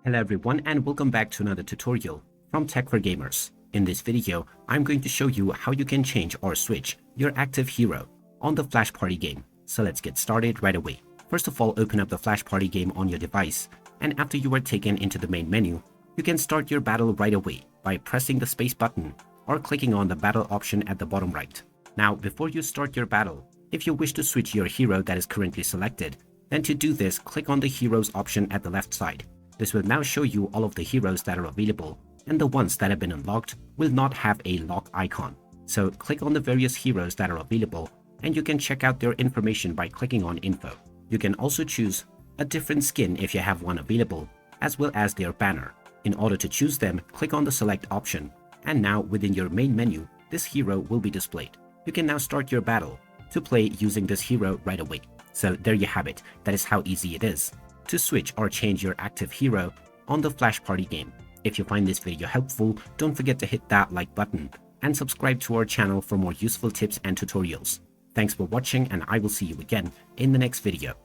Hello everyone and welcome back to another tutorial from Tech for Gamers. In this video, I'm going to show you how you can change or switch your active hero on the Flash Party game. So let's get started right away. First of all, open up the Flash Party game on your device, and after you are taken into the main menu, you can start your battle right away by pressing the space button or clicking on the battle option at the bottom right. Now, before you start your battle, if you wish to switch your hero that is currently selected, then to do this, click on the heroes option at the left side. This will now show you all of the heroes that are available, and the ones that have been unlocked will not have a lock icon. So click on the various heroes that are available, and you can check out their information by clicking on info. You can also choose a different skin if you have one available, as well as their banner. In order to choose them, click on the select option, and now within your main menu, this hero will be displayed. You can now start your battle to play using this hero right away. So there you have it. That is how easy it is to switch or change your active hero on the Flash Party game. If you find this video helpful, don't forget to hit that like button and subscribe to our channel for more useful tips and tutorials. Thanks for watching, and I will see you again in the next video.